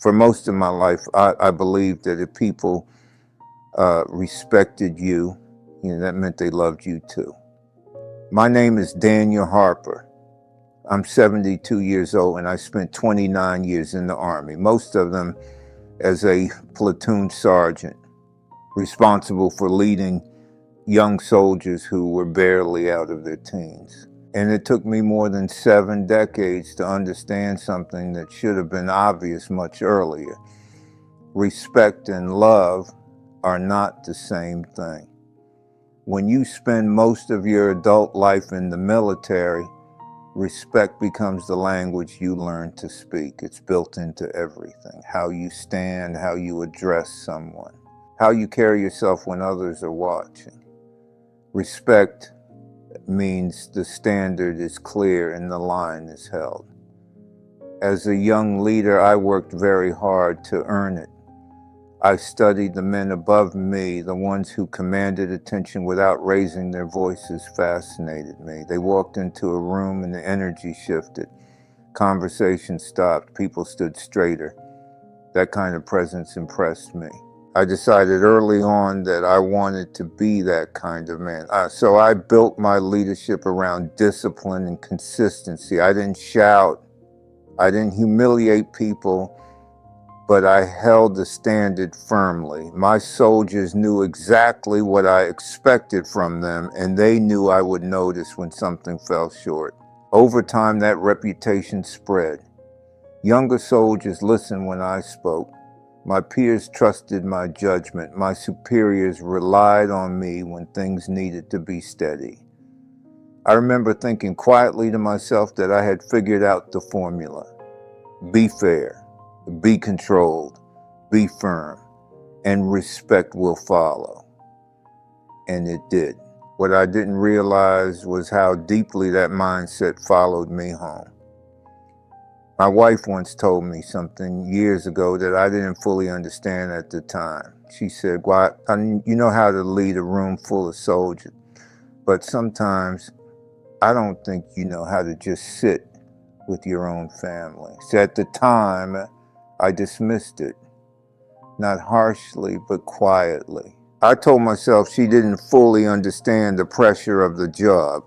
For most of my life, I believed that if people respected you, that meant they loved you too. My name is Daniel Harper. I'm 72 years old and I spent 29 years in the Army, most of them as a platoon sergeant, responsible for leading young soldiers who were barely out of their teens. And it took me more than 7 decades to understand something that should have been obvious much earlier. Respect and love are not the same thing. When you spend most of your adult life in the military, respect becomes the language you learn to speak. It's built into everything. How you stand, how you address someone, how you carry yourself when others are watching. Respect means the standard is clear and the line is held. As a young leader, I worked very hard to earn it. I studied the men above me. The ones who commanded attention without raising their voices fascinated me. They walked into a room and the energy shifted. Conversation stopped. People stood straighter. That kind of presence impressed me. I decided early on that I wanted to be that kind of man. So I built my leadership around discipline and consistency. I didn't shout. I didn't humiliate people, but I held the standard firmly. My soldiers knew exactly what I expected from them, and they knew I would notice when something fell short. Over time, that reputation spread. Younger soldiers listened when I spoke. My peers trusted my judgment. My superiors relied on me when things needed to be steady. I remember thinking quietly to myself that I had figured out the formula. Be fair, be controlled, be firm, and respect will follow. And it did. What I didn't realize was how deeply that mindset followed me home. My wife once told me something years ago that I didn't fully understand at the time. She said, well, you know how to lead a room full of soldiers, but sometimes I don't think you know how to just sit with your own family. So at the time, I dismissed it, not harshly, but quietly. I told myself she didn't fully understand the pressure of the job.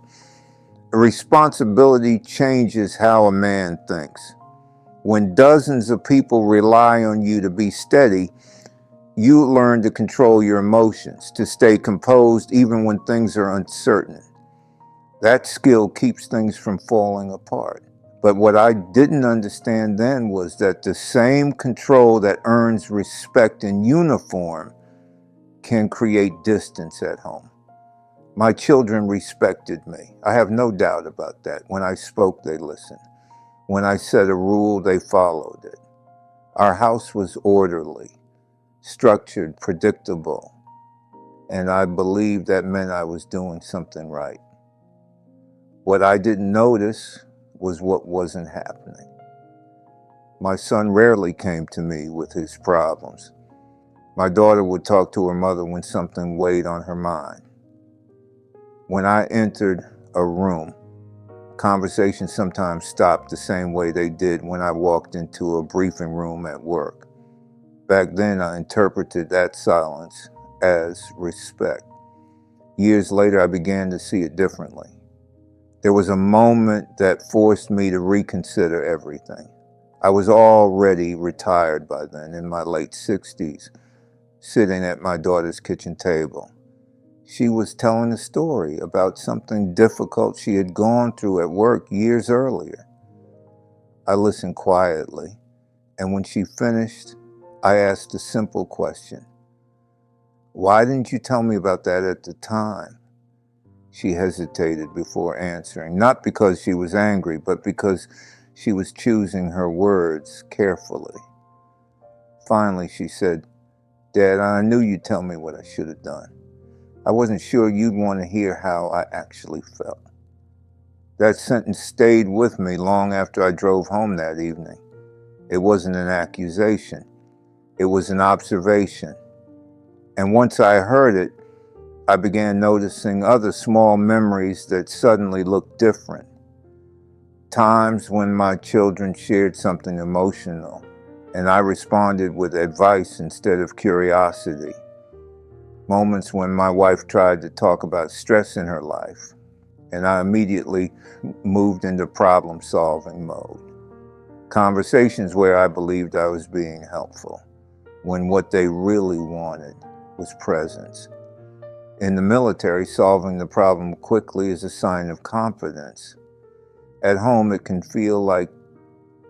Responsibility changes how a man thinks. When dozens of people rely on you to be steady, you learn to control your emotions, to stay composed even when things are uncertain. That skill keeps things from falling apart. But what I didn't understand then was that the same control that earns respect in uniform can create distance at home. My children respected me. I have no doubt about that. When I spoke, they listened. When I set a rule, they followed it. Our house was orderly, structured, predictable, and I believed that meant I was doing something right. What I didn't notice was what wasn't happening. My son rarely came to me with his problems. My daughter would talk to her mother when something weighed on her mind. When I entered a room, conversations sometimes stopped the same way they did when I walked into a briefing room at work. Back then, I interpreted that silence as respect. Years later, I began to see it differently. There was a moment that forced me to reconsider everything. I was already retired by then, in my late 60s, sitting at my daughter's kitchen table. She was telling a story about something difficult she had gone through at work years earlier. I listened quietly, and when she finished, I asked a simple question. Why didn't you tell me about that at the time? She hesitated before answering, not because she was angry, but because she was choosing her words carefully. Finally, she said, Dad, I knew you'd tell me what I should have done. I wasn't sure you'd want to hear how I actually felt. That sentence stayed with me long after I drove home that evening. It wasn't an accusation. It was an observation. And once I heard it, I began noticing other small memories that suddenly looked different. Times when my children shared something emotional and I responded with advice instead of curiosity. Moments when my wife tried to talk about stress in her life, and I immediately moved into problem-solving mode. Conversations where I believed I was being helpful, when what they really wanted was presence. In the military, solving the problem quickly is a sign of confidence. At home, it can feel like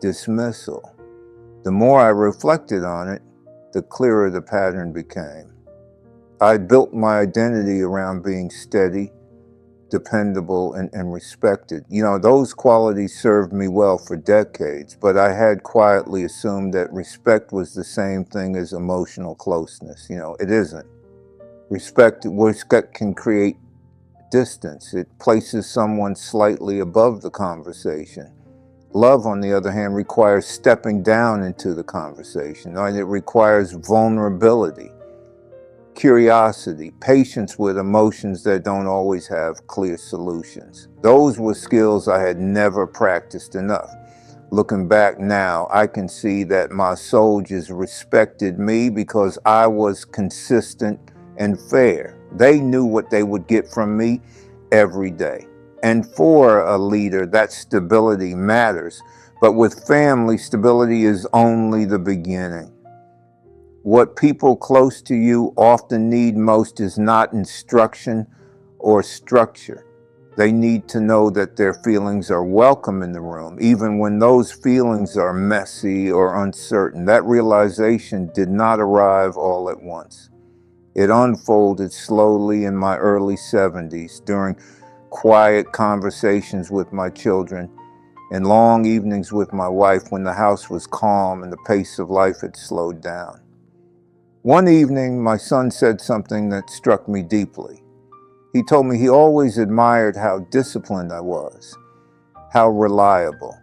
dismissal. The more I reflected on it, the clearer the pattern became. I built my identity around being steady, dependable, and respected. You know, those qualities served me well for decades, but I had quietly assumed that respect was the same thing as emotional closeness. You know, it isn't. Respect can create distance. It places someone slightly above the conversation. Love, on the other hand, requires stepping down into the conversation, and it requires vulnerability, curiosity, patience with emotions that don't always have clear solutions. Those were skills I had never practiced enough. Looking back now, I can see that my soldiers respected me because I was consistent and fair. They knew what they would get from me every day. And for a leader, that stability matters. But with family, stability is only the beginning. What people close to you often need most is not instruction or structure. They need to know that their feelings are welcome in the room, even when those feelings are messy or uncertain. That realization did not arrive all at once. It unfolded slowly in my early 70s during quiet conversations with my children and long evenings with my wife when the house was calm and the pace of life had slowed down. One evening, my son said something that struck me deeply. He told me he always admired how disciplined I was, how reliable.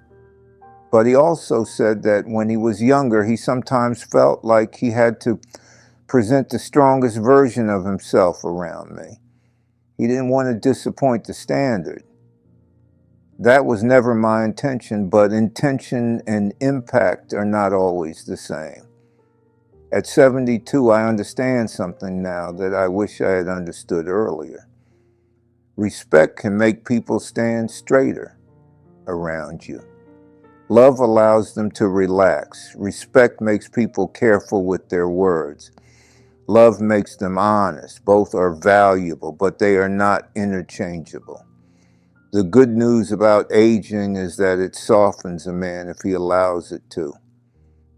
But he also said that when he was younger, he sometimes felt like he had to present the strongest version of himself around me. He didn't want to disappoint the standard. That was never my intention, but intention and impact are not always the same. At 72, I understand something now that I wish I had understood earlier. Respect can make people stand straighter around you. Love allows them to relax. Respect makes people careful with their words. Love makes them honest. Both are valuable, but they are not interchangeable. The good news about aging is that it softens a man if he allows it to.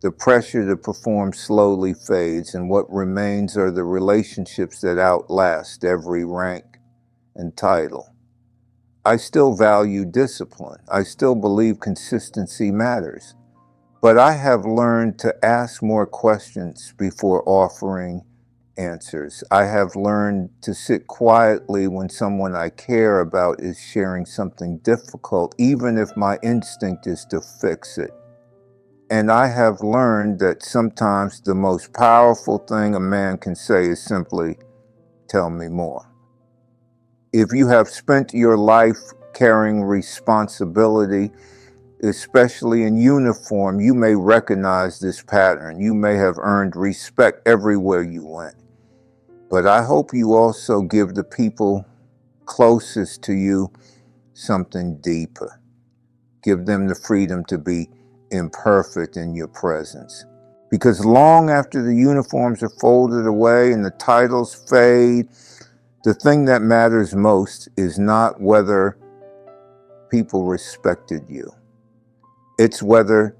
The pressure to perform slowly fades, and what remains are the relationships that outlast every rank and title. I still value discipline. I still believe consistency matters. But I have learned to ask more questions before offering answers. I have learned to sit quietly when someone I care about is sharing something difficult, even if my instinct is to fix it. And I have learned that sometimes the most powerful thing a man can say is simply, "Tell me more." If you have spent your life carrying responsibility, especially in uniform, you may recognize this pattern. You may have earned respect everywhere you went. But I hope you also give the people closest to you something deeper. Give them the freedom to be imperfect in your presence. Because long after the uniforms are folded away and the titles fade, the thing that matters most is not whether people respected you. It's whether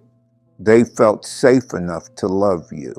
they felt safe enough to love you.